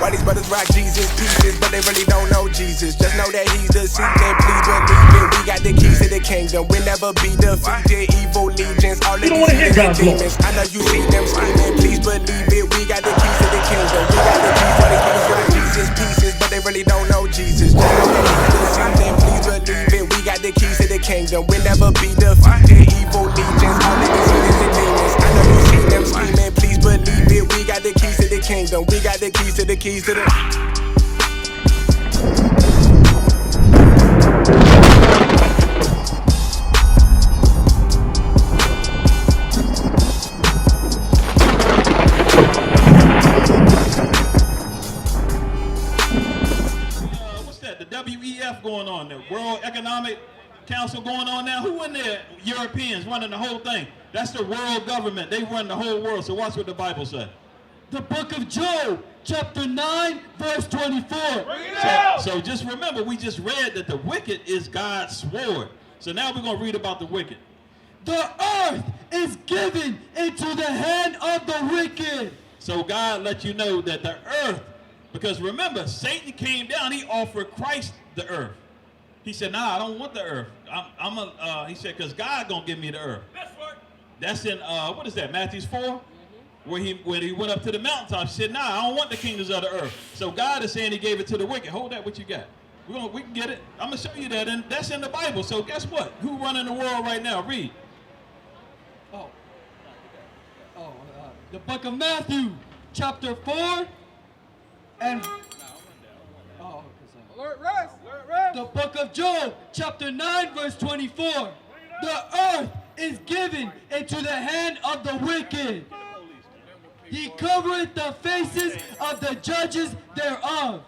Why these brothers rock Jesus pieces, but they really don't know Jesus. Just know that he's the seed, and please believe it. We got the keys to the kingdom. We'll never be defeated. Evil legions, all of these demons. I know you see them scheming, please believe it. We got the keys to the kingdom. We got the keys for these brothers rock Jesus pieces, but they really don't know Jesus. Just know that he's the seed, and please believe it. We got the keys to the kingdom. We'll never be defeated. Evil legions, all of these demons. I know you see them scheming, please believe it. We got the keys to the kingdom. We got the keys to the keys to the. What's that? The WEF going on, the World Economic Council going on now. Who in there? Europeans running the whole thing. That's the world government. They run the whole world. So watch what the Bible says. The book of Job, chapter 9, verse 24. So just remember, we just read that the wicked is God's sword. So now we're going to read about the wicked. The earth is given into the hand of the wicked. So God let you know that the earth, because remember, Satan came down, he offered Christ the earth. He said, nah, I don't want the earth. He said, because God going to give me the earth. That's in, what is that, Matthew 4? Where he went up to the mountaintop, he said, nah, I don't want the kingdoms of the earth. So God is saying he gave it to the wicked. Hold that, what you got? We can get it. I'm going to show you that, and that's in the Bible. So guess what? Who running the world right now? Read. The book of Matthew, chapter 4, and the book of Job, chapter 9, verse 24. The earth is given into the hand of the wicked. He covereth the faces of the judges thereof.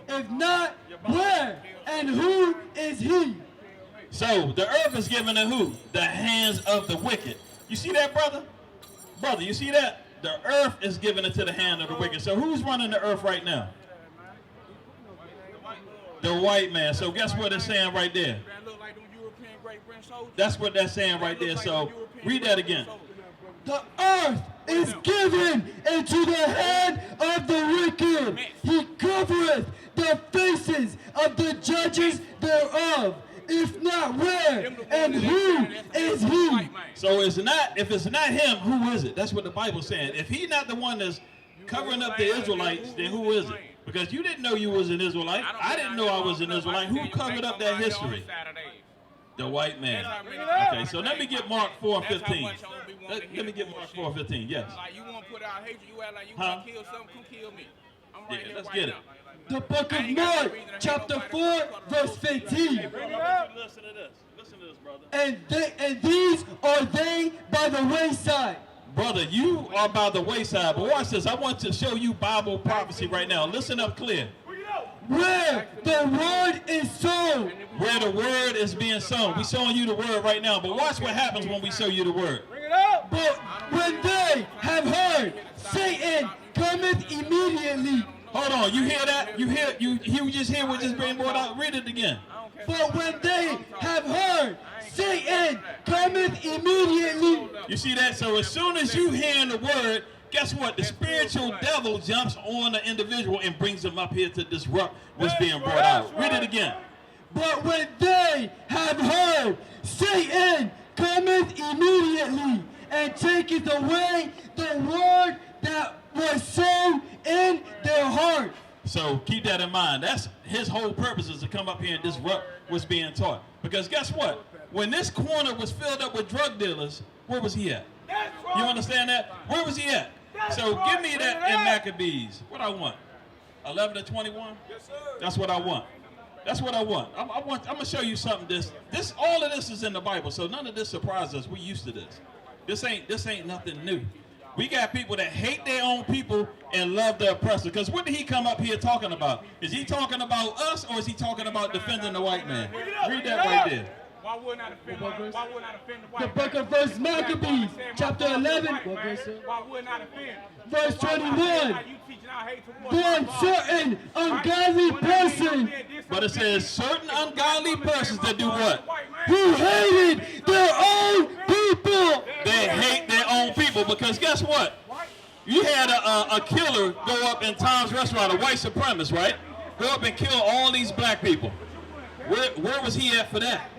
If not, where and who is he? So the earth is given to who? The hands of the wicked. You see that, brother? Brother, you see that? The earth is given into the hand of the wicked. So who's running the earth right now? The white man. So guess what it's saying right there? That's what that's saying right there. So read that again. The earth is given into the hand of the wicked. He covereth the faces of the judges thereof. If not, where and who is he? So if it's not him, who is it? That's what the Bible's saying. If he's not the one that's covering up the Israelites, then who is it? Because you didn't know you was an Israelite. I didn't know I was an Israelite. Who covered up that history? The white man. Okay, so let me get Mark 4:15. Let me get Mark 4:15. Yes. Like you want to put out hatred, you act like you want to kill something, come kill me. I'm right here let's right get now. it. The book of Mark, chapter 4, verse 15. Listen to this. Listen to this, brother. And these are they by the wayside. Brother, you are by the wayside. But watch this. I want to show you Bible prophecy right now. Listen up clear. Where the word is sown. Where the word is being sown. We're showing you the word right now. But watch what happens when we show you the word. But when they have heard, Satan cometh immediately. Hold on. You hear that? You just hear what just being brought out? Read it again. But when they have heard, Satan cometh immediately. You see that? So as soon as you hear the word, guess what? The spiritual devil jumps on the individual and brings him up here to disrupt what's being brought out. Read it again. But when they have heard, Satan cometh immediately and taketh away the word that was sown in their heart. So keep that in mind. That's his whole purpose, is to come up here and disrupt what's being taught. Because guess what? When this corner was filled up with drug dealers, where was he at? You understand that? Where was he at? So give me that in Maccabees. What I want? 11 to 21? Yes, sir. That's what I want. That's what I want. I'm gonna show you something. All of this is in the Bible, so none of this surprises us. We used to this. This ain't nothing new. We got people that hate their own people and love the oppressor. Because what did he come up here talking about? Is he talking about us, or is he talking about defending the white man? Read that right there. Why wouldn't I defend the white The book of verse Maccabees, chapter 11, Why wouldn't I defend? verse 21. Then certain ungodly persons But it says certain ungodly persons that do what? who hated their own people. They hate their own people, because guess what? You had a killer go up in Tom's Restaurant, a white supremacist, right? Go up and kill all these black people. Where was he at for that?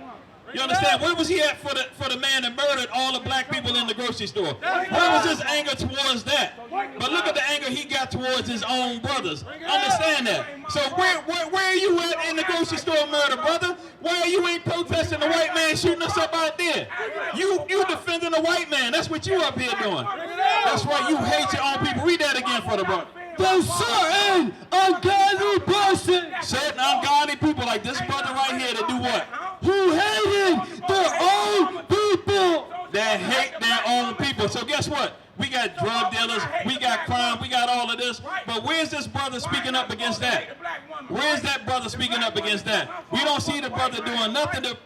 You understand? Where was he at for the man that murdered all the black people in the grocery store? Where was his anger towards that? But look at the anger he got towards his own brothers. Understand that. So where are you at in the grocery store murder, brother? Why you ain't protesting the white man shooting us up out there? You defending the white man. That's what you up here doing. That's right. You hate your own people. Read that again for the brother. Those certain ungodly persons Certain ungodly people like this brother right here that do what? who hated their own people. That hate their own people. So guess what? We got drug dealers, we got crime, we got all of this. But where's this brother speaking up against that? Where's that brother speaking up against that? We don't see the brother doing nothing to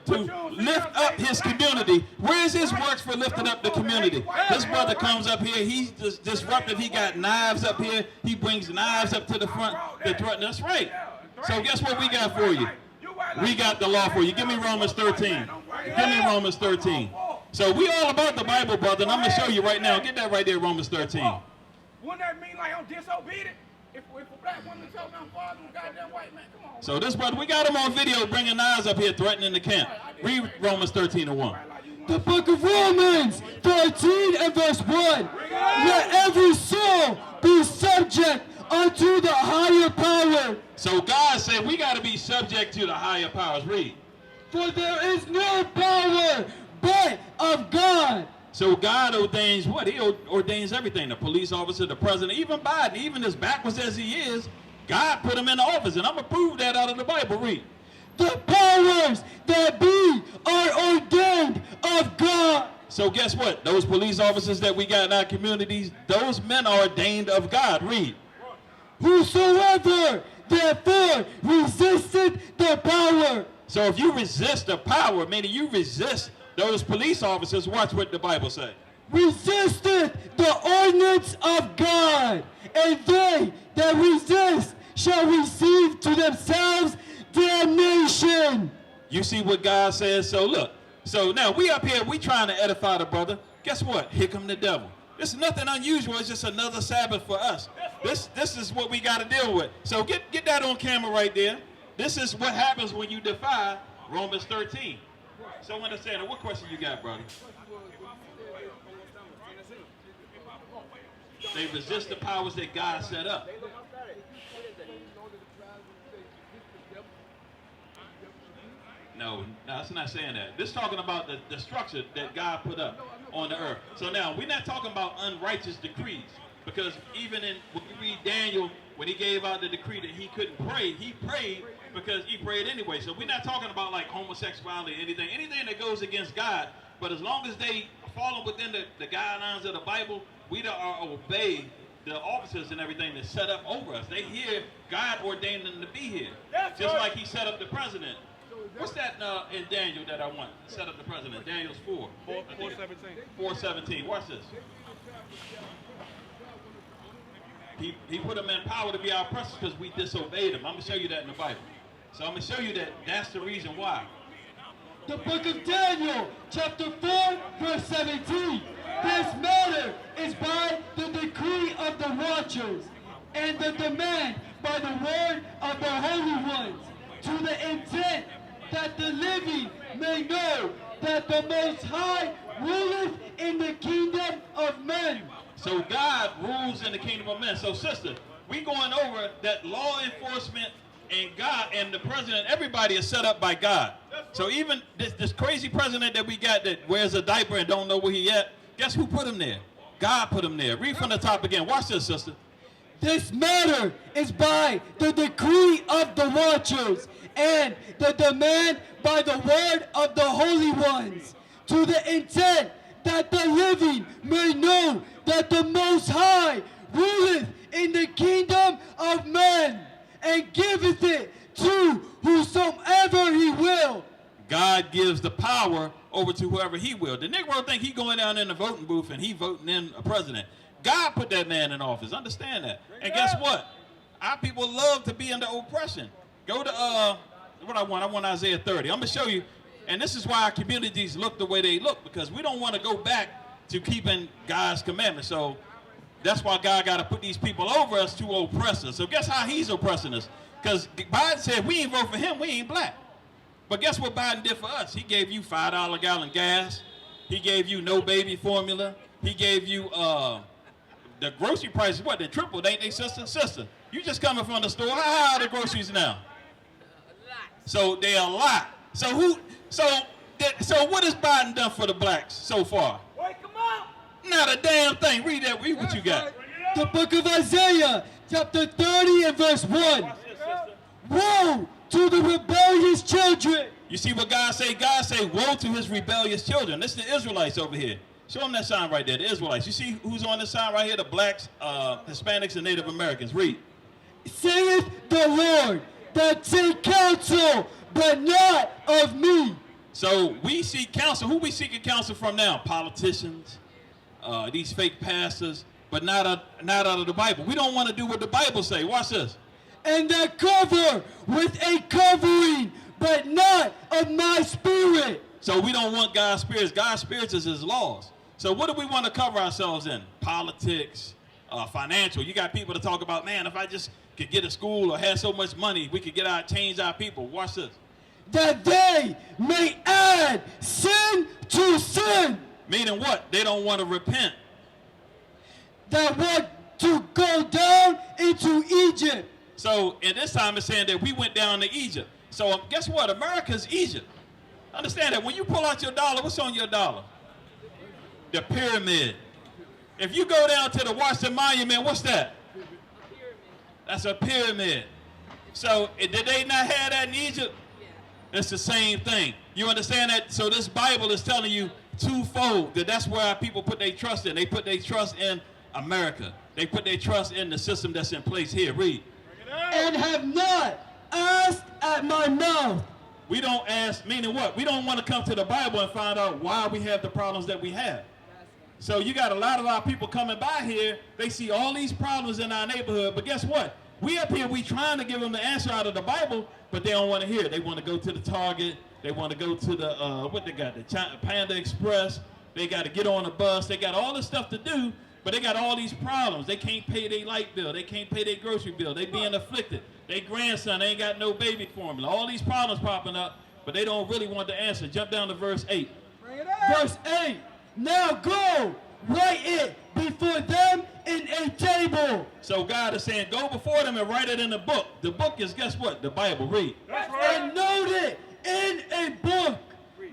lift up his community. Where's his works for lifting up the community? This brother comes up here, he's disruptive, he got knives up here, he brings knives up to the front. That's right. So guess what we got for you? We got the law for you. Give me Romans 13. Give me Romans 13. So we all about the Bible, brother, and I'm going to show you right now. Get that right there, Romans 13. Wouldn't that mean like I'm disobedient? If a black woman told me I'm fathering a goddamn white man, come on. So this brother, we got him on video bringing knives up here, threatening the camp. Read Romans 13 and 1. The book of Romans 13 and verse 1. Let every soul be subject unto the higher power. So God said we got to be subject to the higher powers. Read. For there is no power but of God. So God ordains what? He ordains everything. The police officer, the president, even Biden, even as backwards as he is, God put him in the office. And I'm going to prove that out of the Bible. Read. The powers that be are ordained of God. So guess what? Those police officers that we got in our communities, those men are ordained of God. Read. Whosoever therefore resisted the power. So if you resist the power, meaning you resist those police officers, watch what the Bible says. Resisted the ordinance of God, and they that resist shall receive to themselves damnation. You see what God says? So look, so now we up here, we trying to edify the brother. Guess what? Here come the devil. This is nothing unusual. It's just another Sabbath for us. This is what we got to deal with. So get that on camera right there. This is what happens when you defy Romans 13. So understand, what question you got, brother? They resist the powers that God set up. No, it's not saying that. This is talking about the structure that God put up on the earth. So now, we're not talking about unrighteous decrees. Because even when you read Daniel, when he gave out the decree that he couldn't pray, he prayed because he prayed anyway. So we're not talking about like homosexuality or anything that goes against God. But as long as they fall within the guidelines of the Bible, we obey the officers and everything that's set up over us. They hear God ordained them to be here. Just like he set up the president. What's that in Daniel that I want? Set up the president. Daniel's 4:17. Watch this. He put them in power to be our oppressors because we disobeyed him. I'm going to show you that in the Bible. So I'm going to show you that that's the reason why. The book of Daniel, chapter 4, verse 17. This matter is by the decree of the watchers and the demand by the word of the holy ones, to the intent that the living may know that the Most High ruleth in the kingdom of men. So God rules in the kingdom of men. So sister, we going over that law enforcement and God and the president, everybody is set up by God. So even this crazy president that we got that wears a diaper and don't know where he at, guess who put him there? God put them there. Read from the top again. Watch this, sister. This matter is by the decree of the watchers and the demand by the word of the holy ones, to the intent that the living may know that the Most High ruleth in the kingdom of men and giveth it to whosoever he will. God gives the power over to whoever he will. The Negro think he going down in the voting booth and he voting in a president. God put that man in office. Understand that. And guess what? Our people love to be under oppression. Go to what I want Isaiah 30. I'm gonna show you. And this is why our communities look the way they look, because we don't want to go back to keeping God's commandments. So that's why God got to put these people over us to oppress us. So guess how he's oppressing us? Because Biden said, we ain't vote for him, we ain't black. But guess what Biden did for us? He gave you $5 a gallon gas. He gave you no baby formula. He gave you the grocery prices, what, they tripled, ain't they, sister? Sister, you just coming from the store. How are the groceries now? So they're a lot. So what has Biden done for the blacks so far? Wake them up. Not a damn thing. Read that. Read what you got. The book of Isaiah, chapter 30 and verse 1. Woe to the rebellious children. You see what God say? God say, woe to his rebellious children. This is the Israelites over here. Show them that sign right there, the Israelites. You see who's on this sign right here? The blacks, Hispanics, and Native Americans. Read. Saith the Lord, that take counsel, but not of me. So we seek counsel. Who we seeking counsel from now? Politicians, these fake pastors, but not out of the Bible. We don't want to do what the Bible say. Watch this. And that cover with a covering, but not of my spirit. So we don't want God's spirits. God's spirits is his laws. So what do we want to cover ourselves in? Politics, financial. You got people to talk about, man, if I just could get a school or had so much money, we could change our people. Watch this. That they may add sin to sin. Meaning what? They don't want to repent. That want to go down into Egypt. So in this time it's saying that we went down to Egypt. So guess what? America's Egypt. Understand that when you pull out your dollar, what's on your dollar? The pyramid. If you go down to the Washington Monument, what's that? That's a pyramid. So did they not have that in Egypt? It's the same thing. You understand that? So this Bible is telling you twofold, that's where our people put their trust in. They put their trust in America. They put their trust in the system that's in place here. Read. And have not asked at my mouth. We don't ask, meaning what? We don't want to come to the Bible and find out why we have the problems that we have. So you got a lot of our people coming by here, they see all these problems in our neighborhood, but guess what? We up here, we trying to give them the answer out of the Bible, but they don't want to hear it. They want to go to the Target, they want to go to the, what they got, the Panda Express, they got to get on a bus, they got all this stuff to do, but they got all these problems. They can't pay their light bill, they can't pay their grocery bill, they being afflicted. Their grandson ain't got no baby formula. All these problems popping up, but they don't really want the answer. Jump down to verse 8. Verse 8. Now go, write it before them in a table. So God is saying, go before them and write it in a book. The book is, guess what? The Bible. Read. And note it in a book,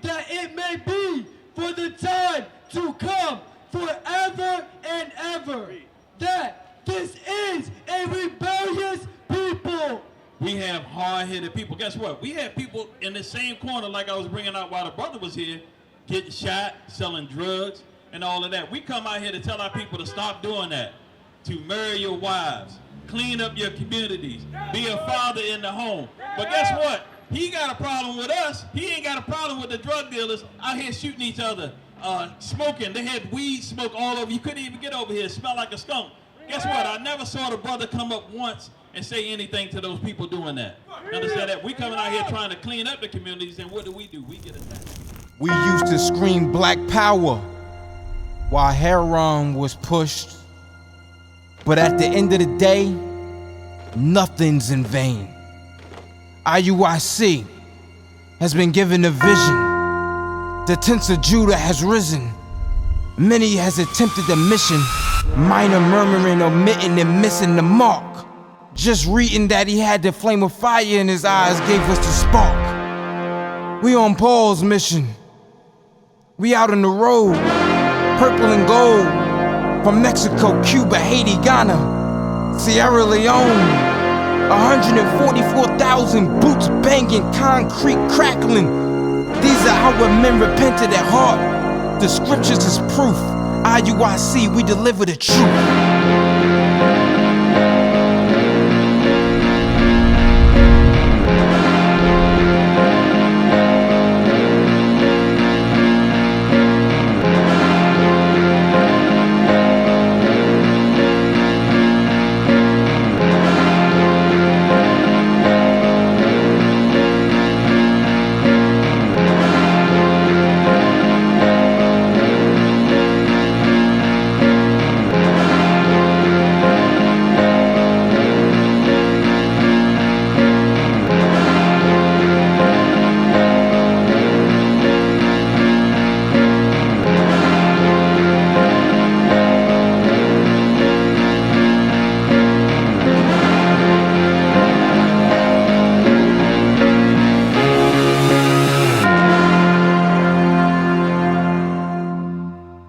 that it may be for the time to come forever and ever, that this is a rebellious people. We have hard-headed people. Guess what? We have people in the same corner like I was bringing out while the brother was here, getting shot, selling drugs, and all of that. We come out here to tell our people to stop doing that, to marry your wives, clean up your communities, be a father in the home. But guess what? He got a problem with us. He ain't got a problem with the drug dealers out here shooting each other, smoking. They had weed smoke all over. You couldn't even get over here. It smelled like a skunk. Guess what? I never saw the brother come up once and say anything to those people doing that. Understand that? We coming out here trying to clean up the communities, and what do? We get attacked. We used to scream black power while heroin was pushed. But at the end of the day, nothing's in vain. IUIC has been given a vision. The tents of Judah has risen. Many has attempted the mission, minor murmuring, omitting, and missing the mark. Just reading that he had the flame of fire in his eyes gave us the spark. We on Paul's mission. We out on the road, purple and gold, From Mexico, Cuba, Haiti, Ghana, Sierra Leone, 144,000 boots banging, concrete crackling. These are our men repented at heart. The scriptures is proof. IUIC, we deliver the truth.